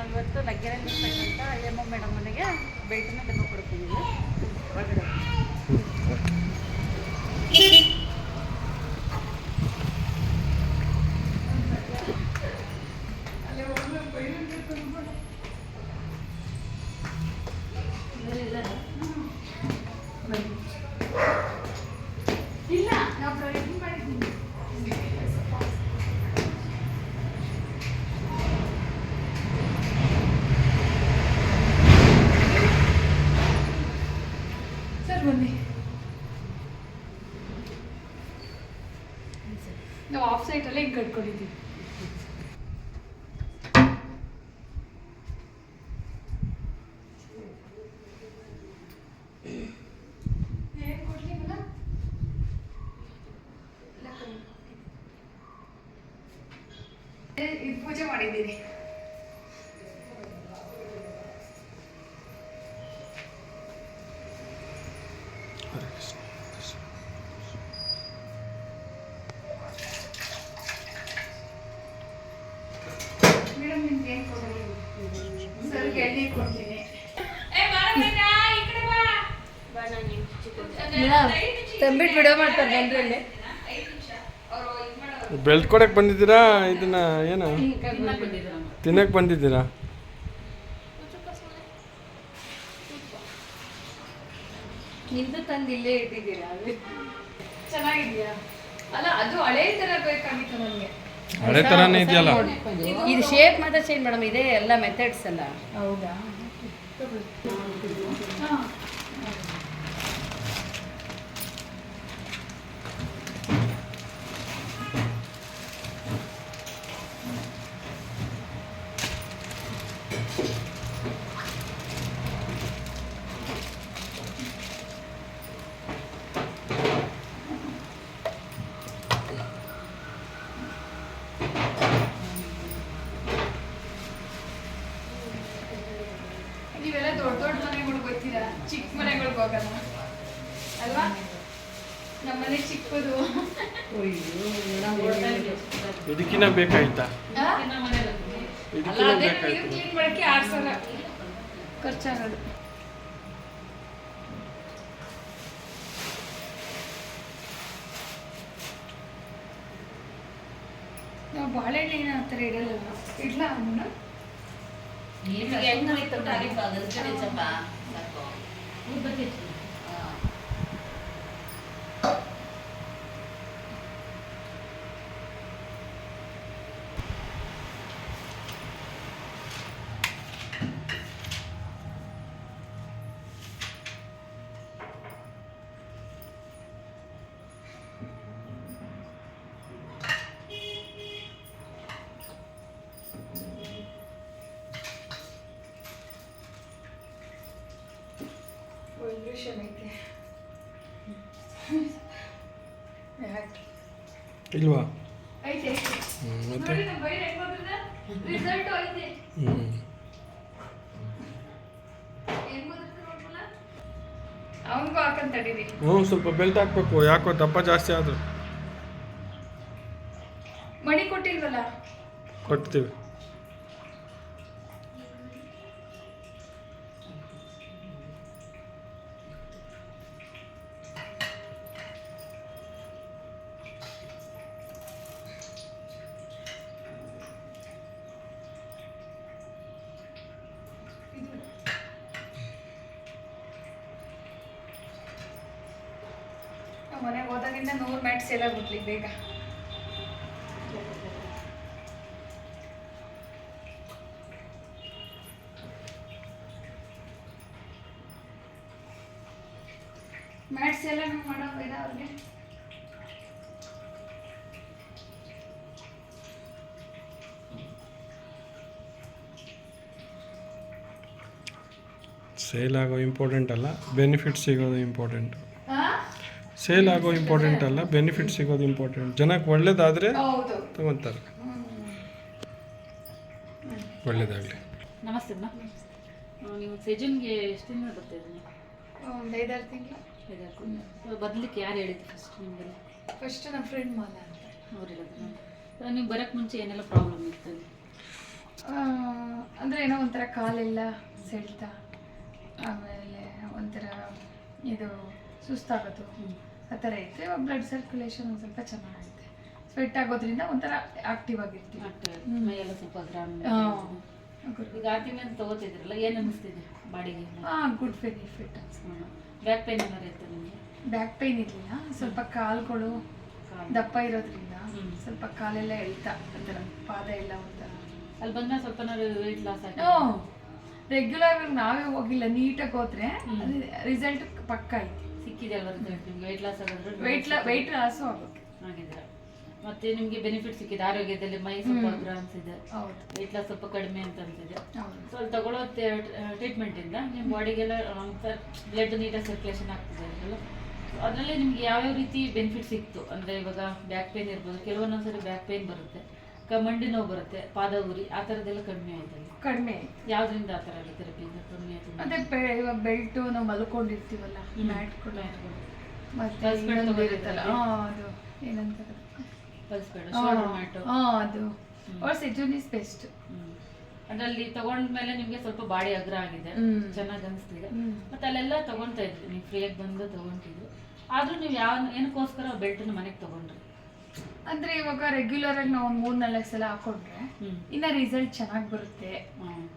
ನಾವಿವತ್ತು ನಗ್ಗೆರೆಲ್ಲಿರ್ತಕ್ಕಂಥ ಎಮ್ಮ ಮೇಡಮ್ ಮನೆಗೆ ಭೇಟಿನ ಡೆಮೋ ಕೊಡ್ತಿದ್ದೀವಿ ಹೊರಗಡೆ. ಇಲ್ಲ ನಾವು ಇದು ಮಾಡಿದ್ದೀನಿ. ಸರ್ ಬನ್ನಿ. ನಾವು ಆಫ್ ಸೈಟಲ್ಲೇ ಹಿಂಗೆ ಕಟ್ಕೊಂಡಿದ್ದೀವಿ. ಇದು ಪೂಜೆ ಮಾಡಿದ್ದೀನಿ. ಮೇಡಮ್ ನಿಮ್ಗೆ ಏನು ಕೊಡಲಿ? ಸರ್ ಎಣ್ಣೆ ಕೊಡ್ತೀನಿ. ತಂಬಿಟ್ಟು ವಿಡಿಯೋ ಮಾಡ್ತಾರೆ ಜನರಲ್ಲಿ. ಬೆಲ್ಟ್ ಕೊಡಕ್ಕೆ ಬಂದಿದ್ದೀರಾ? ಇದನ್ನ ಏನು ತಿನ್ನಕ್ಕೆ ಬಂದಿದ್ದೀರಾ? ನಿಂದು ತಂದು ಇಲ್ಲೇ ಇಟ್ಟಿದ್ದೀರಾ? ಚೆನ್ನಾಗಿದೆಯಾ? ಅಲ್ಲ ಅದು ಹಳೆ ಥರ ಬೇಕಾಗಿತ್ತು ನನಗೆ. ಹಳೆ ಥರನೇ ಇದೆಯಲ್ಲ. ಇದು ಶೇಪ್ ಮಾತ್ರ ಚೇಂಜ್ ಮೇಡಮ್, ಇದೆ ಎಲ್ಲ ಮೆಥಡ್ಸ್ ಎಲ್ಲ. ಹೌದಾ? ನೀವೆಲ್ಲ ದೊಡ್ಡ ದೊಡ್ಡ ಮನೆಗಳಿಗೆ ಹೋಗ್ತೀರಾ, ಚಿಕ್ಕ ಮನೆಗಳಿಗೆ ಹೋಗಲ್ಲ ಅಲ್ವಾ? ನಮ್ಮನೆ ಚಿಕ್ಕದು. ಇದಕ್ಕಿನ್ನ ಬೇಕಾಯ್ತಾ? ಇದಕ್ಕಿನ್ನ ಬೇಕಾಯ್ತು. ಕ್ಲೀನ್ ಮಾಡಕ್ಕೆ 6,000 ಖರ್ಚಾಗೋದು. ನಾವು ಬಾಳೆಹಣ್ಣಿನ ಆ ಥರ ಇಡಲ್ಲ. ಇಡ್ಲಾ ಅವನ್ನ? ವೈಬ್ರೇಷನ್ ಐತೆ ಇಲ್ವಾ? ಐತೆ. ಮತ್ತೆ ನೋಡಿ ನಮ್ಮ ಬೈಲ್ ಹೆಂಗ್ ಬಂದಿದೆ? ರಿಸಲ್ಟ್ ಐತೆ. ಹೆಂಗ್ ಬಂದಿದೆ ನೋಡ್ಮಲ್ಲ? ಅವನಿಗೂ ಹಾಕಂತ ತಡೀರಿ. ಸ್ವಲ್ಪ ಬೆಲ್ಟ್ ಹಾಕ್ಬೇಕು. ಯಾಕೋ ದಪ್ಪ ಜಾಸ್ತಿ ಆದ್ರು. ಮಣಿ ಕೊಟ್ಟಿಲ್ವಲ್ಲ? ಕೊಡ್ತೀವಿ. ಮನೆಗೆ ಹೋದಾಗಿಂದ 100 ಮ್ಯಾಟ್ ಸೇಲ್ ಆಗ್ಬಿಟ್ಲಿ ಬೇಗ. ಮ್ಯಾಟ್ಸ್ ಎಲ್ಲ ನಾವು ಮಾಡೋ ಬೇಡ ಅವ್ರಿಗೆ. ಸೇಲ್ ಆಗೋ ಇಂಪಾರ್ಟೆಂಟ್ ಅಲ್ಲ, ಬೆನಿಫಿಟ್ ಸಿಗೋದು ಇಂಪಾರ್ಟೆಂಟ್. ಸೇಲ್ ಆಗೋ ಇಂಪಾರ್ಟೆಂಟ್ ಅಲ್ಲ, ಬೆನಿಫಿಟ್ ಸಿಗೋದು ಇಂಪಾರ್ಟೆಂಟ್. ಜನಕ್ಕೆ ಒಳ್ಳೇದಾದರೆ ತಗೊತಾರೆ. ಒಳ್ಳೇದಾಗಲಿ. ನಮಸ್ತೆ ಅಮ್ಮ. ನೀವು ಸೆಜನ್ಗೆ ಎಷ್ಟು ದಿನ ಬರ್ತಾ ಇದ್ದೀನಿ? ಒಂದು 5-6 ತಿಂಗಳು. ಬರ್ಲಿಕ್ಕೆ ಯಾರು ಹೇಳಿದ್ದು ಫಸ್ಟ್ ನಿಮಗೆ? ಫಸ್ಟ್ ನಮ್ಮ ಫ್ರೆಂಡ್ ಮಾಲ ಅಂತ ಅವ್ರು ಹೇಳಿದ್ರು. ನೀವು ಬರೋಕ್ಕೆ ಮುಂಚೆ ಏನೆಲ್ಲ ಪ್ರಾಬ್ಲಮ್ ಇರ್ತದೆ? ಅಂದರೆ ಏನೋ ಒಂಥರ ಕಾಲೆಲ್ಲ ಸೆಳ್ತಾ, ಆಮೇಲೆ ಒಂಥರ ಇದು ಸುಸ್ತಾಗೋದು ಆ ಥರ ಇತ್ತು. ಇವಾಗ ಬ್ಲಡ್ ಸರ್ಕ್ಯುಲೇಷನ್ ಒಂದು ಸ್ವಲ್ಪ ಚೆನ್ನಾಗೈತೆ. ಸ್ವೆಟ್ ಆಗೋದ್ರಿಂದ ಒಂಥರ ಆಕ್ಟಿವ್ ಆಗಿರ್ತೀವಿ. ಮೈಯೆಲ್ಲ ಸ್ವಲ್ಪ ಗ್ರಾಮ್. ಈಗ ಆರ್ಟಿಮೆಂಟ್ ತಗೋತಿದ್ರಲ್ಲ, ಏನು ಅನ್ನಿಸ್ತಿದೆ ಬಾಡಿಗೆ? Good benefit. ಬ್ಯಾಕ್ ಪೈನ್ ಏನಾರು ಇತ್ತು ನಿಮಗೆ? ಬ್ಯಾಕ್ ಪೈನ್ ಇರಲಿಲ್ಲ, ಸ್ವಲ್ಪ ಕಾಲುಗಳು ದಪ್ಪ ಇರೋದ್ರಿಂದ ಸ್ವಲ್ಪ ಕಾಲೆಲ್ಲ ಎಳ್ತಾ ಒಂಥರ, ಪಾದ ಎಲ್ಲ ಒಂಥರ. ಅಲ್ಲಿ ಬಂದ ಸ್ವಲ್ಪ ವೆಯ್ಟ್ ಲಾಸ್ ಆಯ್ತು. ರೆಗ್ಯುಲರ್ ನಾವೇ ಹೋಗಿಲ್ಲ, ನೀಟಾಗಿ ಹೋದ್ರೆ ರಿಸಲ್ಟ್ ಪಕ್ಕ ಐತಿ. ಸಿಕ್ಕಿದೆ ಅಲ್ವಾ ರಿಸಲ್ಟ್ ನಿಮ್ಗೆ? ವೆಯ್ಟ್ ಲಾಸ್ ಆಗೋದ್ರೆ ವೆಯ್ಟ್ ಲಾಸು ಆಗುತ್ತೆ ಆಗಿದ್ದೀರಾ. ಮತ್ತೆ ನಿಮಗೆ ಬೆನಿಫಿಟ್ ಸಿಕ್ಕಿದೆ ಆರೋಗ್ಯದಲ್ಲಿ. ಮೈ ಸ್ವಲ್ಪ ಗ್ರಾಮ್ಸ್ ಇದೆ, ಹೌದು. ವೆಯ್ಟ್ ಲಾಸ್ ಸ್ವಲ್ಪ ಕಡಿಮೆ ಅಂತ ಅನ್ಸಿದೆ. ಹೌದು. ಸೊ ಅಲ್ಲಿ ತಗೊಳ್ಳೋ ಟ್ರೀಟ್ಮೆಂಟಿಂದ ನಿಮ್ಮ ಬಾಡಿಗೆಲ್ಲ ಬ್ಲಡ್ ನೀಟಾಗಿ ಸರ್ಕ್ಯುಲೇಷನ್ ಆಗ್ತಿದೆ ಅಲ್ಲ. ಅದರಲ್ಲಿ ನಿಮ್ಗೆ ಯಾವ್ಯಾವ ರೀತಿ ಬೆನಿಫಿಟ್ ಸಿಕ್ತು ಅಂದರೆ, ಇವಾಗ ಬ್ಯಾಕ್ ಪೇನ್ ಇರ್ಬೋದು, ಕೆಲವೊಂದೊಂದ್ಸರಿ ಬ್ಯಾಕ್ ಪೇನ್ ಬರುತ್ತೆ, ಮಂಡಿ ನೋವು ಬರುತ್ತೆ, ಪಾದ ಉರಿ, ಆ ಥರದ್ದೆಲ್ಲ ಕಡಿಮೆ ಆಯ್ತು. ಕಡಿಮೆ ಯಾವ್ದ್ರಿಂದ ಆ ಥರ ಥೆರಪಿಯಿಂದ ಕಡಿಮೆ ಆಯ್ತು? ಮತ್ತೆ ಇವಾಗ ಬೆಲ್ಟ್ ನಾವು ಮಲ್ಕೊಂಡಿರ್ತೀವಲ್ಲ, ಮ್ಯಾಟ್ ಮತ್ತೆ ಇನ್ನೊಂದು ಇರುತ್ತಲ್ಲ, ಅದು ಏನಂತಾರೆ, ಕಲಿಸ್ಬೇಡ ಶೋಲ್ಡರ್ ಮ್ಯಾಟು, ಅದು ಅವ್ರ ಸೆಜೂನ್ ಇಸ್ ಬೆಸ್ಟ್. ಅದರಲ್ಲಿ ತಗೊಂಡ್ಮೇಲೆ ನಿಮ್ಗೆ ಸ್ವಲ್ಪ ಬಾಡಿ ಅಗ್ರ ಆಗಿದೆ, ಚೆನ್ನಾಗಿ ಅನಿಸ್ತಿದೆ. ಮತ್ತೆ ಅಲ್ಲೆಲ್ಲ ತಗೊಂತಾ ಇದ್ರಿ, ನೀವು ಫ್ರೀಯಾಗಿ ಬಂದು ತಗೊಂತಿದ್ರು. ಆದ್ರೂ ನೀವು ಏನಕ್ಕೋಸ್ಕರ ಬೆಲ್ಟ್ನ ಮನೆಗೆ ತಗೊಂಡ್ರಿ? ಅಂದ್ರೆ ಇವಾಗ ರೆಗ್ಯುಲರ್ ಆಗಿ ನಾವು 3-4 ಸಲ ಹಾಕೊಂಡ್ರೆ ಇನ್ನ ರಿಸಲ್ಟ್ ಚೆನ್ನಾಗಿ ಬರುತ್ತೆ.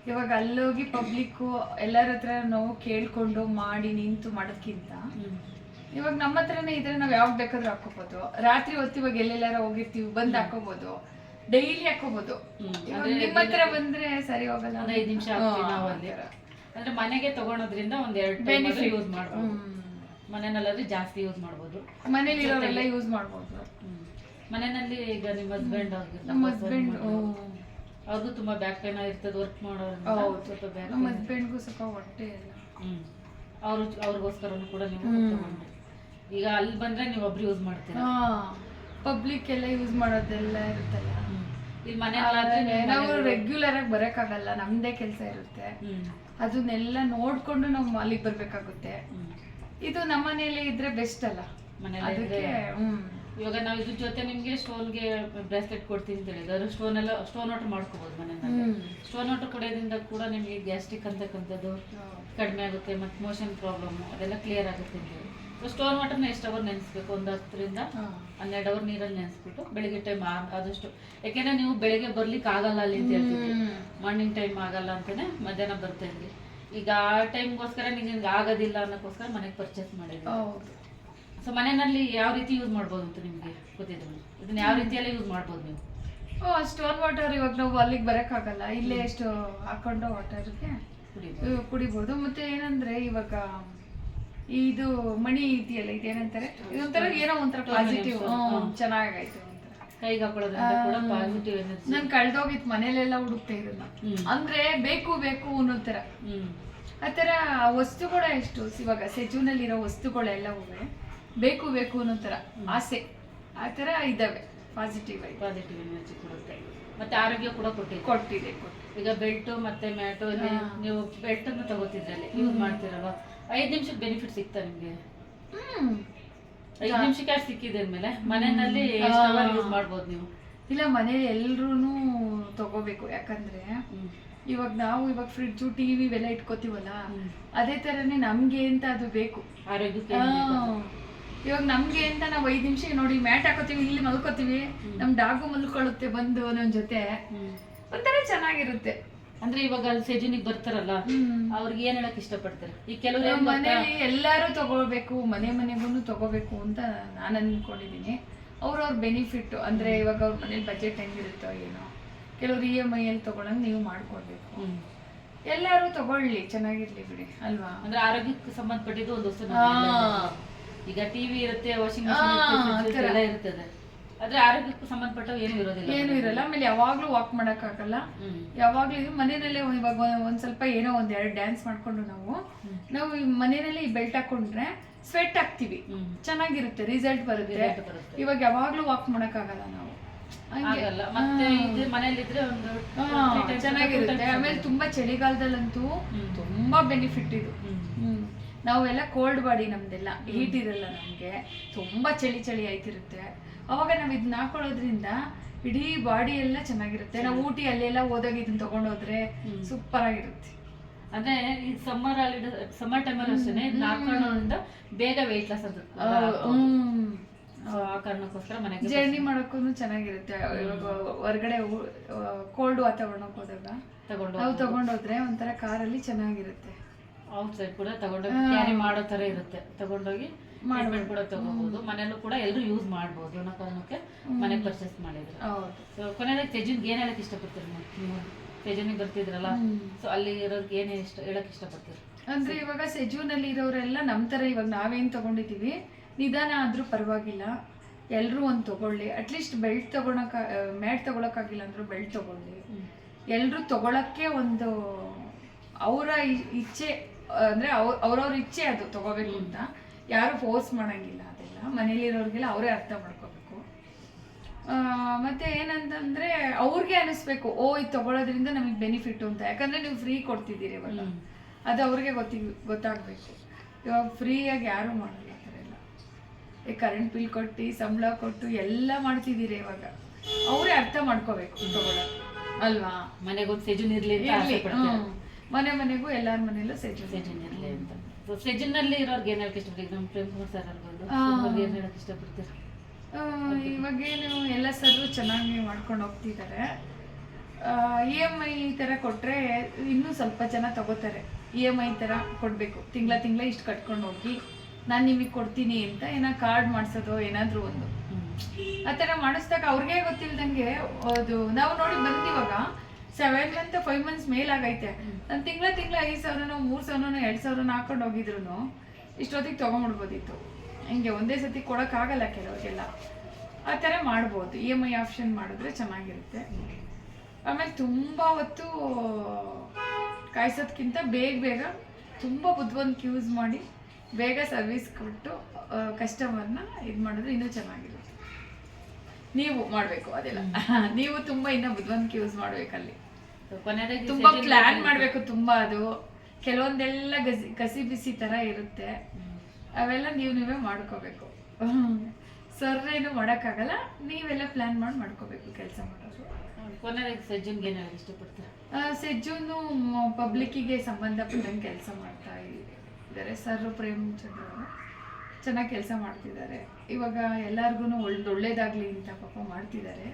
ಇವಾಗ ಅಲ್ಲೋಗಿ ಪಬ್ಲಿಕ್ ಎಲ್ಲರ ಹತ್ರ ನಾವು ಕೇಳ್ಕೊಂಡು ಮಾಡಿ ನಿಂತು ಮಾಡೋದ್ಕಿಂತ ಇವಾಗ ನಮ್ಮ ಹತ್ರನೇ ಇದ್ರೆ ನಾವ್ ಯಾವಾಗ ಬೇಕಾದ್ರೂ ಹಾಕೋಬಹುದು. ರಾತ್ರಿ ಹೊತ್ತು ಇವಾಗ ಎಲ್ಲೆಲ್ಲಾರ ಹೋಗಿರ್ತೀವಿ, ಬಂದ್ ಹಾಕೋಬಹುದು, ಡೈಲಿ ಹಾಕೋಬಹುದು. ನಿಮ್ಮ ಹತ್ರ ಬಂದ್ರೆ ಸರಿ ಹೋಗಲ್ಲ, 5 ನಿಮಿಷ ಹಾಕ್ತೀವಿ ನಾವು ಅಲ್ಲಿ. ಅಂದ್ರೆ ಮನೆಗೆ ತಗೊಳೋದ್ರಿಂದ ಒಂದ್ 2 ಬೆನಿಫಿಟ್ ಯೂಸ್ ಮಾಡ್ಬೋದು. ಮನೆಯಲ್ಲಾದ್ರೆ ಜಾಸ್ತಿ ಯೂಸ್ ಮಾಡ್ಬೋದು, ಮನೇಲಿ ಇರೋರೆಲ್ಲ ಯೂಸ್ ಮಾಡ್ಬೋದು. ಮನೆಯಲ್ಲಿ ಈಗ ನಿಮ್ಮ ಹಸ್ಬೆಂಡ್ ನಮ್ಮ ಹಸ್ಬೆಂಡ್ ಅವ್ರಿಗೂ ತುಂಬಾ ಬ್ಯಾಕ್ ಪೇನ್ ಇರ್ತದೆ, ವರ್ಕ್ ಮಾಡೋದ್ರಿಂದ ಸ್ವಲ್ಪ ಬ್ಯಾಕ್. ನಮ್ಮ ಹಸ್ಬೆಂಡ್ಗೂ ಸ್ವಲ್ಪ ಹೊಟ್ಟೆ ಎಲ್ಲ, ಅವ್ರಿಗೋಸ್ಕರನು ಕೂಡ ನೀವು ತಗೊಂಡ್ರಿ. ಈಗ ಅಲ್ಲಿ ಬಂದ್ರೆ ನೀವು ಒಬ್ರು ಯೂಸ್ ಮಾಡ್ತೀರಾ, ಪಬ್ಲಿಕ್ ಎಲ್ಲ ಯೂಸ್ ಮಾಡೋದೆಲ್ಲ ಇರುತ್ತಲ್ಲ. ಇಲ್ಲಿ ಮನೆಯಲ್ಲಾದ್ರೆ ನಾವು ರೆಗ್ಯುಲರ್ ಆಗಿ ಬರಕ್ಕಾಗಲ್ಲ, ನಮ್ದೇ ಕೆಲಸ ಇರುತ್ತೆ, ಅದನ್ನೆಲ್ಲ ನೋಡ್ಕೊಂಡು ನಾವು ಅಲ್ಲಿಗೆ ಬರ್ಬೇಕಾಗುತ್ತೆ. ಇದು ನಮ್ಮ ಮನೇಲಿ ಇದ್ರೆ ಬೆಸ್ಟ್ ಅಲ್ಲ ಅದಕ್ಕೆ. ಇವಾಗ ನಾವು ಇದ್ರ ಜೊತೆ ನಿಮ್ಗೆ ಸ್ಟೋನ್ಗೆ ಬ್ರೇಸ್ಲೆಟ್ ಕೊಡ್ತೀನಿ ಅಂತ ಹೇಳಿದ್ರೆ, ಸ್ಟೋನ್ ವಾಟರ್ ಮಾಡ್ಕೋಬಹುದು ಮನೆಯಲ್ಲಿ. ಸ್ಟೋನ್ ವಾಟರ್ ಕೊಡೋದ್ರಿಂದ ಕೂಡ ನಿಮ್ಗೆ ಗ್ಯಾಸ್ಟ್ರಿಕ್ ಅಂತಕ್ಕಂಥದ್ದು ಕಡಿಮೆ ಆಗುತ್ತೆ, ಮತ್ತೆ ಮೋಷನ್ ಪ್ರಾಬ್ಲಮ್ ಅದೆಲ್ಲ ಕ್ಲಿಯರ್ ಆಗುತ್ತೆ ಅಂತ ಹೇಳಿ. ಸೊ ಸ್ಟೋನ್ ವಾಟರ್ನ ಎಷ್ಟು ಅವರ್ ನೆನೆಸ್ಬೇಕು? ಒಂದು 10 ರಿಂದ 12 ಅವರ್ ನೀರಲ್ಲಿ ನೆನೆಸ್ಬಿಟ್ಟು ಬೆಳಿಗ್ಗೆ ಟೈಮ್ ಆದಷ್ಟು, ಯಾಕೆಂದ್ರೆ ನೀವು ಬೆಳಿಗ್ಗೆ ಬರ್ಲಿಕ್ಕೆ ಆಗಲ್ಲ ಅಲ್ಲಿ ಅಂತ ಹೇಳ್ತೀವಿ, ಮಾರ್ನಿಂಗ್ ಟೈಮ್ ಆಗಲ್ಲ ಅಂತಾನೆ ಮಧ್ಯಾಹ್ನ ಬರ್ತಾ ಇದ್ವಿ. ಈಗ ಆ ಟೈಮ್ಗೋಸ್ಕರ ನಿಮ್ಗೆ ಆಗೋದಿಲ್ಲ ಅನ್ನೋಕ್ಕೋಸ್ಕರ ಮನೆಗೆ ಪರ್ಚೇಸ್ ಮಾಡಿದ್ವಿ. ಸೊ ಮನೆಯಲ್ಲಿ ಯಾವ ರೀತಿ ಯೂಸ್ ಮಾಡ್ಬೋದು ಅಂತ ನಿಮ್ಗೆ ಗೊತ್ತಿದೆ? ಇದನ್ನ ಯಾವ ರೀತಿಯೆಲ್ಲ ಯೂಸ್ ಮಾಡ್ಬೋದು ನೀವು? ಸ್ಟೋನ್ ವಾಟರ್ ಇವಾಗ ನಾವು ಅಲ್ಲಿಗೆ ಬರಕ್ಕಾಗಲ್ಲ, ಇಲ್ಲೇ ಎಷ್ಟು ಹಾಕೊಂಡು ವಾಟರ್ಗೆ ಕುಡಿಬೋದು. ಮತ್ತೆ ಏನಂದ್ರೆ ಇವಾಗ ಇದು ಮಣಿ ಇದೆಯಲ್ಲ, ಇದೇನಂತಾರೆ, ಇದೊಂಥರ ಏನೋ ಒಂಥರ ಪಾಸಿಟಿವ್, ಚೆನ್ನಾಗೈತೆ. ಕೈಗೆ ಹಾಕೊಳ್ಳೋದ್ರಿಂದ ಕೂಡ ಪಾಸಿಟಿವ್ ಎನರ್ಜಿ. ನನ್ ಕಳ್ದೋಗಿತ್ತು, ಮನೇಲೆಲ್ಲ ಹುಡುಕ್ತಾ ಇದನ್ನ, ಅಂದ್ರೆ ಬೇಕು ಬೇಕು ಅನ್ನೋ ತರ. ಆತರ ವಸ್ತುಗಳ ಎಷ್ಟು ಇವಾಗ ಸೆಜೂನಲ್ಲಿರೋ ವಸ್ತುಗಳೆಲ್ಲವೂ ಬೇಕು ಬೇಕು ಅನ್ನೋ ತರ ಆಸೆ, ಆ ತರ ಇದಾವೆ. ಪಾಸಿಟಿವ್ ಎನರ್ಜಿ ಕೊಡುತ್ತೆ, ಮತ್ತೆ ಆರೋಗ್ಯ ಕೂಡ ಕೊಟ್ಟಿದೆ. ಈಗ ಬೆಲ್ಟ್ ಮತ್ತೆ ಮ್ಯಾಟು, ನೀವು ಬೆಲ್ಟ್ ಅನ್ನು ತಗೋತಿದ್ರಲ್ಲಿ ಯೂಸ್ ಮಾಡ್ತಿರಲ್ವಾ, 5 ನಿಮಿಷಕ್ಕೆ ಬೆನಿಫಿಟ್ ಸಿಗ್ತಾ ನಿಮ್ಗೆ? 5 ನಿಮಿಷಕ್ಕೆ ಅಷ್ಟು ಸಿಕ್ಕಿದೆ ಅಂದ್ಮೇಲೆ ಮನೆಯಲ್ಲಿ ಯೂಸ್ ಮಾಡ್ಬೋದು ನೀವು. ಇಲ್ಲ, ಮನೇಲಿ ಎಲ್ರೂ ತಗೋಬೇಕು. ಯಾಕಂದ್ರೆ ಇವಾಗ ನಾವು ಫ್ರಿಡ್ಜು ಟಿವಿ ಇವೆಲ್ಲ ಇಟ್ಕೋತೀವಲ್ಲ, ಅದೇ ತರನೇ ನಮ್ಗೆ ಅಂತ ಅದು ಬೇಕು ಆರೋಗ್ಯಕ್ಕೆ. ಇವಾಗ ನಮ್ಗೆ ಅಂತ ನಾವು 5 ನಿಮಿಷ ನೋಡಿ ಮ್ಯಾಟ್ ಹಾಕೋತೀವಿ, ಇಲ್ಲಿ ಮಲ್ಕೋತೀವಿ, ನಮ್ ಡಾಗು ಮಲ್ಕೊಳ್ಳುತ್ತೆ ಬಂದು ನಮ್ ಜೊತೆ, ಒಂಥರ ಚೆನ್ನಾಗಿರುತ್ತೆ. ಅಂದ್ರೆ ಇವಾಗ ಅಲ್ಲಿ ಸೆಜೂನಿಗೆ ಬರ್ತಾರಲ್ಲ, ಅವ್ರಿಗೆ ಏನ್ ಹೇಳಕ್ ಇಷ್ಟಪಡ್ತಾರೆ? ಈ ಕೆಲವರು ಮನೇಲಿ ಎಲ್ಲಾರು ತಗೊಳ್ಬೇಕು, ಮನೆಗೂ ತಗೋಬೇಕು ಅಂತ ನಾನು ಅನ್ಕೊಂಡಿದೀನಿ. ಅವ್ರವ್ರ ಬೆನಿಫಿಟ್ ಅಂದ್ರೆ ಇವಾಗ ಅವ್ರ ಮನೇಲಿ ಬಜೆಟ್ ಹೆಂಗಿರುತ್ತೋ ಏನೋ, ಕೆಲವ್ರು EMI ಅಲ್ಲಿ ತಗೊಳಂಗ್ ನೀವು ಮಾಡ್ಕೊಡ್ಬೇಕು. ಎಲ್ಲಾರು ತಗೊಳ್ಳಿ, ಚೆನ್ನಾಗಿರ್ಲಿ ಬಿಡಿ ಅಲ್ವಾ. ಅಂದ್ರೆ ಆರೋಗ್ಯಕ್ಕೆ ಸಂಬಂಧಪಟ್ಟಿದ್ದು ಒಂದು ವಸ್ತು. ಈಗ ಟಿವಿ ಇರುತ್ತೆ, ವಾಷಿಂಗ್ ಮಿಷಿನ್ ಎಲ್ಲ ಇರ್ತದೆ, ಆದ್ರೆ ಆರೋಗ್ಯಕ್ಕೆ ಸಂಬಂಧಪಟ್ಟ ಏನು ಇರಲ್ಲ. ಆಮೇಲೆ ಯಾವಾಗ್ಲೂ ವಾಕ್ ಮಾಡಕ್ಕಾಗಲ್ಲ, ಯಾವಾಗ್ಲೂ ಇದು ಮನೆಯಲ್ಲೇ ಇವಾಗ ಒಂದ್ ಸ್ವಲ್ಪ ಏನೋ 1-2 ಡ್ಯಾನ್ಸ್ ಮಾಡ್ಕೊಂಡು ನಾವು ಮನೆಯಲ್ಲಿ ಬೆಲ್ಟ್ ಹಾಕೊಂಡ್ರೆ ಸ್ವೆಟ್ ಆಗ್ತೀವಿ, ಚೆನ್ನಾಗಿರುತ್ತೆ, ರಿಸಲ್ಟ್ ಬರುತ್ತೆ. ಇವಾಗ ಯಾವಾಗ್ಲೂ ವಾಕ್ ಮಾಡಕ್ಕಾಗಲ್ಲ ನಾವು, ಮತ್ತೆ ಮನೆಯಲ್ಲಿದ್ರೆ ಚೆನ್ನಾಗಿರುತ್ತೆ. ಆಮೇಲೆ ತುಂಬಾ ಚಳಿಗಾಲದಲ್ಲಂತೂ ತುಂಬಾ ಬೆನಿಫಿಟ್ ಇದು. ನಾವೆಲ್ಲ ಕೋಲ್ಡ್ ಬಾಡಿ, ನಮ್ದೆಲ್ಲ ಹೀಟ್ ಇರಲ್ಲ, ನಮ್ಗೆ ತುಂಬಾ ಚಳಿ ಆಯ್ತಿರುತ್ತೆ. ಅವಾಗ ನಾವ್ ಇದನ್ನ ಹಾಕೊಳ್ಳೋದ್ರಿಂದ ಇಡೀ ಬಾಡಿ ಎಲ್ಲ ಚೆನ್ನಾಗಿರುತ್ತೆ. ನಾವು ಊಟಿ ಅಲ್ಲೆಲ್ಲ ಹೋದಾಗ ಇದನ್ನ ತಗೊಂಡೋದ್ರೆ ಸೂಪರ್ ಆಗಿರುತ್ತೆ. ಅಂದ್ರೆ ಈ ಸಮ್ಮರ್ ಟೈಮಲ್ಲಿ ಅಷ್ಟೇ ಇದನ್ನ ಹಾಕೊಳ್ಳೋದ್ರಿಂದ ಬೇಗ ವೆಯ್ಟ್ ಲಾಸ್ ಆಗುತ್ತೆ. ಸೊ ಆ ಕಾರಣಕ್ಕೋಸ್ಕರ ಮನೆಗೆ ಜರ್ನಿ ಮಾಡೋಕ್ಕೂ ಚೆನ್ನಾಗಿರುತ್ತೆ. ಇವಾಗ ಹೊರಗಡೆ ಕೋಲ್ಡ್ ವಾತಾವರಣಕ್ಕೆ ಹೋದಾಗ ನಾವು ತಗೊಂಡೋದ್ರೆ ಒಂಥರ ಕಾರಲ್ಲಿ ಚೆನ್ನಾಗಿರುತ್ತೆ. ಔಟ್ ಸೈಡ್ ಕೂಡ ತಗೊಂಡೋಗಿ ಕ್ಯಾರಿ ಮಾಡೋ ತರ ಇರುತ್ತೆ. ತಗೊಂಡೋಗಿ ಮಾಡ್ಬಿಟ್ಟು ಕೂಡ ತಗೋಬಹುದು. ಮನೆಯಲ್ಲೂ ಕೂಡ ಎಲ್ಲರೂ ಯೂಸ್ ಮಾಡ್ಬೋದು ಅನ್ನೋ ಕಾರಣಕ್ಕೆ ಮನೆಗೆ ಪರ್ಚೇಸ್ ಮಾಡಿದ್ರು. ಸೊ ಕೊನೆಯದಾಗಿ ತೆಜುನ್ಗೆ ಏನ್ ಹೇಳಕ್ ಇಷ್ಟಪಡ್ತೀರಿ ನೀವು? ತೆಜುನಿಗೆ ಬರ್ತಿದ್ರಲ್ಲ, ಸೊ ಅಲ್ಲಿ ಇರೋರ್ಗೆ ಏನೇ ಹೇಳಕ್ ಇಷ್ಟಪಡ್ತೀರಿ? ಅಂದ್ರೆ ಇವಾಗ ಸೆಜೂನಲ್ಲಿ ಇರೋರೆಲ್ಲ ನಮ್ ತರ ಇವಾಗ ನಾವೇನ್ ತಗೊಂಡಿದೀವಿ ನಿಧಾನ ಆದ್ರೂ ಪರವಾಗಿಲ್ಲ, ಎಲ್ರೂ ಒಂದು ತಗೊಳ್ಳಿ. ಅಟ್ಲೀಸ್ಟ್ ಬೆಲ್ಟ್ ತಗೊಳಕ್ ಮ್ಯಾಟ್ ತಗೊಳಕ್ಕಾಗಿಲ್ಲ ಅಂದ್ರೂ ಬೆಲ್ಟ್ ತಗೊಳ್ಳಿ. ಎಲ್ರೂ ತಗೊಳಕ್ಕೆ ಒಂದು ಅವರ ಇಚ್ಛೆ, ಅಂದ್ರೆ ಅವ್ರವ್ರ ಇಚ್ಛೆ ಅದು ತಗೋಬೇಕು ಅಂತ. ಯಾರು ಫೋರ್ಸ್ ಮಾಡಂಗಿಲ್ಲ. ಅದೆಲ್ಲ ಮನೇಲಿರೋರ್ಗೆಲ್ಲ ಅವರೇ ಅರ್ಥ ಮಾಡ್ಕೋಬೇಕು. ಮತ್ತೆ ಏನಂತಂದ್ರೆ ಅವ್ರಿಗೆ ಅನಿಸ್ಬೇಕು, ಓ ಇದು ತಗೊಳ್ಳೋದ್ರಿಂದ ನಮಗೆ ಬೆನಿಫಿಟ್ ಅಂತ. ಯಾಕಂದ್ರೆ ನೀವು ಫ್ರೀ ಕೊಡ್ತಿದ್ದೀರಿ ಇವಾಗ, ಅದು ಅವ್ರಿಗೆ ಗೊತ್ತಾಗ್ಬೇಕು. ಇವಾಗ ಫ್ರೀಯಾಗಿ ಯಾರು ಮಾಡಲ್ಲ ಆ ಥರ ಎಲ್ಲ. ಕರೆಂಟ್ ಬಿಲ್ ಕೊಟ್ಟು ಸಂಬಳ ಕೊಟ್ಟು ಎಲ್ಲ ಮಾಡ್ತಿದ್ದೀರಿ ಇವಾಗ. ಅವರೇ ಅರ್ಥ ಮಾಡ್ಕೋಬೇಕು ತಗೊಳ್ಳೋದು ಅಲ್ವಾ. ಮನೆಗೊಂದು ಸೆಜುನ್ ಇರ್ಲಿ ಮನೆಗೂ ಎಲ್ಲಾರ ಮನೆಯಲ್ಲೂ ಸೆಜುನ್ ಇರ್ಲಿ ಅಂತ. ಸೆಜುನಲ್ಲಿ ಇರೋರ್ಗೆ ಏನ್ ಹೇಳಕ್ ಇಷ್ಟಪಡ್ತೀವಿ? ನಮ್ಮ ಪ್ರೇಮ್ ಕುಮಾರ್ ಸರ್ ಅಲ್ಬೋದು ಏನ್ ಹೇಳಕ್ ಇಷ್ಟಪಡ್ತೀರಿ? ಇವಾಗೇನು ಎಲ್ಲ ಸರ್ರು ಚೆನ್ನಾಗಿ ಮಾಡ್ಕೊಂಡು ಹೋಗ್ತಿದ್ದಾರೆ. EMI ಈ ಥರ ಕೊಟ್ಟರೆ ಇನ್ನೂ ಸ್ವಲ್ಪ ಜನ ತಗೋತಾರೆ. EMI ಥರ ಕೊಡಬೇಕು, ತಿಂಗಳ ಇಷ್ಟು ಕಟ್ಕೊಂಡು ಹೋಗಿ ನಾನು ನಿಮಗೆ ಕೊಡ್ತೀನಿ ಅಂತ ಏನೋ ಕಾರ್ಡ್ ಮಾಡಿಸೋದು ಏನಾದರೂ ಒಂದು ಆ ಥರ ಮಾಡಿಸ್ದಾಗ ಅವ್ರಿಗೆ ಗೊತ್ತಿಲ್ದಂಗೆ ಅದು ನಾವು ನೋಡಿ ಬಂದಿವಾಗ 7 ಮಂತ್ 5 ಮಂತ್ಸ್ ಮೇಲಾಗೈತೆ. ನಾನು ತಿಂಗಳ 5,000 3,000 2,000 ಹಾಕೊಂಡು ಹೋಗಿದ್ರು ಇಷ್ಟೊತ್ತಿಗೆ ತೊಗೊಂಡ್ಬಿಡ್ಬೋದಿತ್ತು. ಹಿಂಗೆ ಒಂದೇ ಸತಿ ಕೊಡೋಕ್ಕಾಗಲ್ಲ ಕೆಲವರಿಗೆಲ್ಲ. ಆ ಥರ ಮಾಡ್ಬೋದು. EMI ಆಪ್ಷನ್ ಮಾಡಿದ್ರೆ ಚೆನ್ನಾಗಿರುತ್ತೆ. ಆಮೇಲೆ ತುಂಬ ಹೊತ್ತು ಕಾಯಿಸೋದ್ಕಿಂತ ಬೇಗ ತುಂಬ ಬುದ್ಧಿವಂತಿಕೆ ಯೂಸ್ ಮಾಡಿ ಬೇಗ ಸರ್ವಿಸ್ ಕೊಟ್ಟು ಕಸ್ಟಮರ್ನ ಇದು ಮಾಡಿದ್ರೆ ಇನ್ನೂ ಚೆನ್ನಾಗಿರುತ್ತೆ. ನೀವು ಮಾಡಬೇಕು ಅದೆಲ್ಲ. ನೀವು ತುಂಬ ಇನ್ನೂ ಬುದ್ಧಿವಂತಿಕೆ ಯೂಸ್ ಮಾಡ್ಬೇಕಲ್ಲಿ. ತುಂಬ ಪ್ಲ್ಯಾನ್ ಮಾಡಬೇಕು. ತುಂಬ ಅದು ಕೆಲವೊಂದೆಲ್ಲ ಕಸಿ ಬಿಸಿ ಥರ ಇರುತ್ತೆ. ಅವೆಲ್ಲ ನೀವೇ ಮಾಡ್ಕೋಬೇಕು. ಸರ್ರೇನು ಮಾಡೋಕ್ಕಾಗಲ್ಲ. ನೀವೆಲ್ಲ ಪ್ಲ್ಯಾನ್ ಮಾಡ್ಕೋಬೇಕು ಕೆಲಸ ಮಾಡೋದು. ಸೆಜ್ಜುನ್ಗೆ ಏನು ಹೇಳಕ್ ಇಷ್ಟಪಡ್ತೀರಾ? ಸೆಜ್ಜುನು ಪಬ್ಲಿಕ್ಕಿಗೆ ಸಂಬಂಧಪಟ್ಟಂಗೆ ಕೆಲಸ ಮಾಡ್ತಾ ಇದ್ದಾರೆ. ಸರ್ ಪ್ರೇಮ್ ಚಂದ್ರ ಅವರು ಚೆನ್ನಾಗಿ ಕೆಲಸ ಮಾಡ್ತಿದ್ದಾರೆ. ಇವಾಗ ಎಲ್ಲರಿಗೂ ಒಳ್ಳೇದಾಗಲಿ ಅಂತ ಪಾಪ ಮಾಡ್ತಿದ್ದಾರೆ.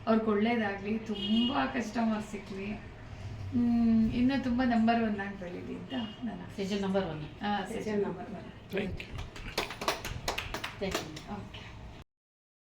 ಅವ್ರಿಗೆ ಒಳ್ಳೇದಾಗಲಿ, ತುಂಬ ಕಸ್ಟಮರ್ ಸಿಕ್ಕಲಿ, ಇನ್ನೂ ತುಂಬ ನಂಬರ್ 1 ಆಗಿ ಬೆಳೀಲಿ ಅಂತ ನಾನು. Season number 1. Season number 1. Thank you. Thank you. Okay.